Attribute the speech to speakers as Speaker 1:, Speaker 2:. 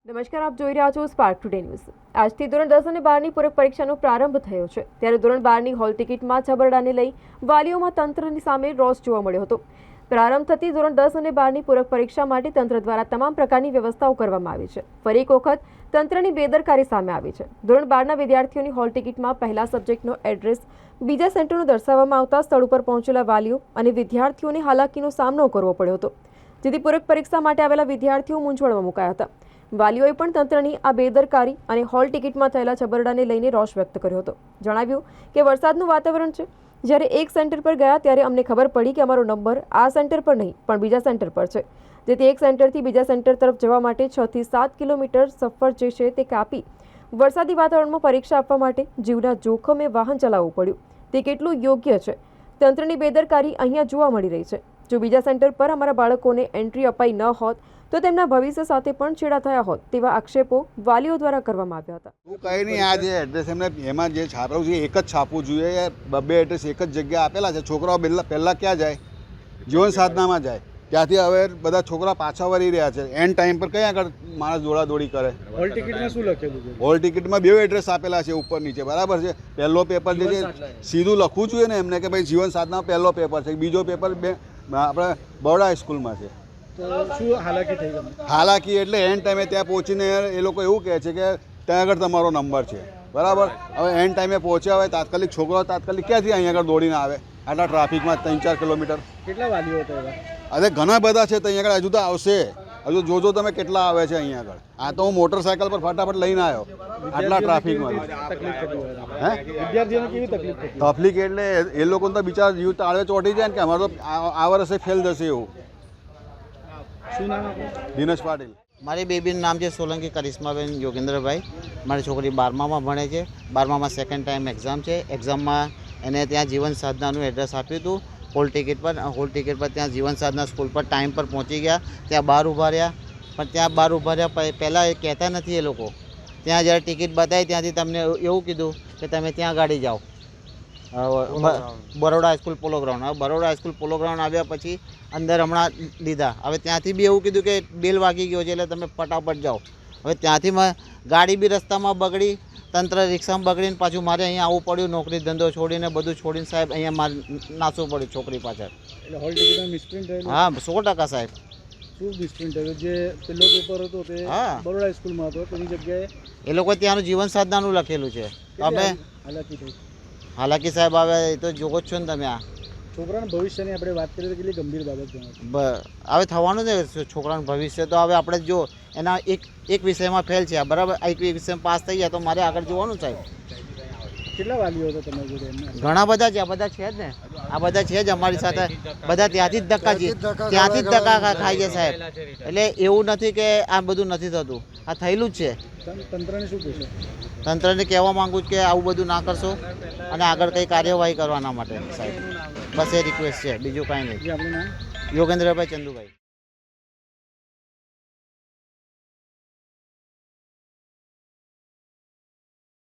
Speaker 1: નમસ્કાર, આપ જોઈ રહ્યા છો સ્પાર્ક ટુડે ન્યૂઝ। આજથી ધોરણ 10 અને 12ની પૂરક પરીક્ષાનો પ્રારંભ થયો છે, ત્યારે ધોરણ 12ની હોલ ટિકિટમાં છબરડાને લઈ વાલીઓમાં તંત્રની સામે રોષ જોવા મળ્યો હતો। પ્રારંભ થતી ધોરણ 10 અને 12ની પૂરક પરીક્ષા માટે તંત્ર દ્વારા તમામ પ્રકારની વ્યવસ્થાઓ કરવામાં આવી છે। ફરી એક વખત તંત્રની બેદરકારી સામે આવી છે। ધોરણ 12ના વિદ્યાર્થીઓની હોલ ટિકિટમાં પહેલા સબ્જેક્ટનો એડ્રેસ બીજા સેન્ટરનું દર્શાવવામાં આવતા સ્થળ ઉપર પહોંચેલા વાલીઓ અને વિદ્યાર્થીઓને હાલાકીનો સામનો કરવો પડ્યો હતો, જેથી પૂરક પરીક્ષા માટે આવેલા વિદ્યાર્થીઓ મૂંઝવણમાં મુકાયા હતા। વાલીઓએ પણ તંત્રની આ બેદરકારી અને હોલ ટિકિટમાં થયેલા છબરડાને લઈને રોષ વ્યક્ત કર્યો હતો। જણાવ્યું કે વરસાદનું વાતાવરણ છે, જ્યારે એક સેન્ટર પર ગયા ત્યારે અમને ખબર પડી કે અમારો નંબર આ સેન્ટર પર નહીં પણ બીજા સેન્ટર પર છે, જેથી એક સેન્ટરથી બીજા સેન્ટર તરફ જવા માટે 6 થી 7 કિલોમીટર સફર જે છે તે કાપી વરસાદી વાતાવરણમાં પરીક્ષા આપવા માટે જીવના જોખમે વાહન ચલાવવું પડ્યું। તે કેટલું યોગ્ય છે? તંત્રની બેદરકારી અહીંયા જોવા મળી રહી છે। જો બીજા સેન્ટર પર અમારા બાળકોને એન્ટ્રી અપાઈ ન હોત તો તેમના ભવિષ્ય સાથે પણ છેડા થયા હોત, તેવા આક્ષેપો વાલીઓ દ્વારા કરવામાં આવ્યા હતા।
Speaker 2: હું કંઈ નહીં, આ જે એડ્રેસ એમને એમાં જે છાપવું છે એક જ છાપવું જોઈએ યાર। બબ્બે એડ્રેસ એક જ જગ્યાએ આપેલા છે। છોકરાઓ પહેલાં ક્યાં જાય? જીવન સાધનામાં જાય। ત્યાંથી હવે બધા છોકરા પાછા વળી રહ્યા છે। એન્ડ ટાઈમ પર કયા આગળ માણસ દોડાદોડી કરે?
Speaker 3: હોલ ટિકિટમાં શું લખેલું છે?
Speaker 2: હોલ ટિકિટમાં બે એડ્રેસ આપેલા છે, ઉપર નીચે, બરાબર છે। પહેલો પેપર જે છે સીધું લખવું જોઈએ ને એમને કે ભાઈ જીવન સાધના પહેલો પેપર છે, બીજો પેપર આપણે બરોડા હાઈસ્કૂલમાં છે।
Speaker 3: તો શું હાલાકી થઈ ગઈ?
Speaker 2: હાલાકી એટલે એન્ડ ટાઈમે ત્યાં પહોંચીને એ લોકો એવું કહે છે કે ત્યાં આગળ તમારો નંબર છે, બરાબર। હવે એન્ડ ટાઈમે પહોંચ્યા હોય તાત્કાલિક છોકરાઓ તાત્કાલિક ક્યાંથી અહીંયા આગળ દોડીને આવે આટલા ટ્રાફિકમાં 3-4 કિલોમીટર?
Speaker 3: કેટલા વાલીઓ હતા એવા?
Speaker 2: અરે ઘણા બધા છે તો અહીંયા આગળ હજુ તો આવશે। હજુ જોજો તમે કેટલા આવે છે અહીંયા આગળ। આ તો હું મોટરસાયકલ પર ફટાફટ લઈને આવ્યો આટલા ટ્રાફિકમાં।
Speaker 3: તકલીફ થતી હોય
Speaker 2: હે,
Speaker 3: વિદ્યાર્થીઓને કેવી તકલીફ થતી?
Speaker 2: તકલીફ એટલે એ લોકોને તો બિચારા જીવ તાળવે ચોંટી જાય ને કે અમારો તો આ વર્ષે ફેલ જશે એવું।
Speaker 3: શું નામ આપનું?
Speaker 2: દિનેશ પાટીલ।
Speaker 4: મારી બેબીનું નામ છે સોલંકી કરિશ્માબેન યોગેન્દ્રભાઈ। મારી છોકરી 12મામાં ભણે છે। 12મામાં સેકન્ડ ટાઈમ એક્ઝામ છે। એક્ઝામમાં એને ત્યાં જીવન સાધનાનું એડ્રેસ આપ્યું હતું હોલ ટિકિટ પર। હોલ ટિકિટ પર ત્યાં જીવન સાધના સ્કૂલ પર ટાઈમ પર પહોંચી ગયા। ત્યાં બહાર ઊભા રહ્યા, પણ ત્યાં બહાર ઊભા રહ્યા પહેલાં એ કહેતા નથી એ લોકો। ત્યાં જ્યારે ટિકિટ બતાવી ત્યાંથી તમને એવું કીધું કે તમે ત્યાં ગાડી જાઓ બરોડા હાઈસ્કૂલ પોલો ગ્રાઉન્ડ। હવે બરોડા હાઈસ્કૂલ પોલો ગ્રાઉન્ડ આવ્યા પછી અંદર હમણાં લીધા। હવે ત્યાંથી બી એવું કીધું કે બેલ વાગી ગયો છે એટલે તમે ફટાફટ જાઓ। હવે ત્યાંથી ગાડી બી રસ્તામાં બગડી, તંત્ર રિક્ષામાં બગડીને પાછું મારે અહીંયા આવવું પડ્યું, નોકરી ધંધો છોડીને બધું છોડીને સાહેબ અહીંયા મારે નાસવું પડ્યું છોકરી પાછળ।
Speaker 3: એટલે હોલ ટિકિટમાં મિસપ્રિન્ટ થયેલું?
Speaker 4: હા, 100% સાહેબ।
Speaker 3: શું મિસપ્રિન્ટ થયેલું? જે પહેલો પેપર હતો તે
Speaker 4: હા,
Speaker 3: બરોડા હાઈસ્કૂલમાં હતો, તેની જગ્યાએ
Speaker 4: એ લોકો ત્યાંનું જીવન સાધનાનું લખેલું છે। અમે
Speaker 3: હાલાકી થઈ?
Speaker 4: હાલાકી સાહેબ આવે એ તો જોવો જ છો ને તમે। આ
Speaker 3: છોકરાના ભવિષ્યની આપણે વાત કરીએ તો કેટલી ગંભીર બાબત ગણાય?
Speaker 4: હવે થવાનું ને છોકરાનું ભવિષ્ય તો હવે આપણે જો એના એક વિષયમાં ફેલ છે, બરાબર, એક વિષયમાં પાસ થઈ ગયા તો મારે આગળ જોવાનું સાહેબ।
Speaker 3: કેટલા વાલીઓ હતા તમારી જોડે એમને?
Speaker 4: ઘણા બધા છે, આ બધા છે જ ને, આ બધા છે જ અમારી સાથે। બધા ત્યાંથી જ ધક્કા ખાય છે સાહેબ। એટલે એવું નથી કે આ બધું નથી થતું, આ થયેલું જ છે।
Speaker 3: તંત્રને શું કહેશો?
Speaker 4: તંત્રને કહેવા માંગુ છું કે આવું બધું ના કરશો અને આગળ કંઈ કાર્યવાહી કરવાના માટે સાહેબ, બસ એ રિક્વેસ્ટ છે, બીજું કાંઈ નહીં।
Speaker 3: જે આપણું નામ?
Speaker 4: યોગેન્દ્રભાઈ ચંદુભાઈ।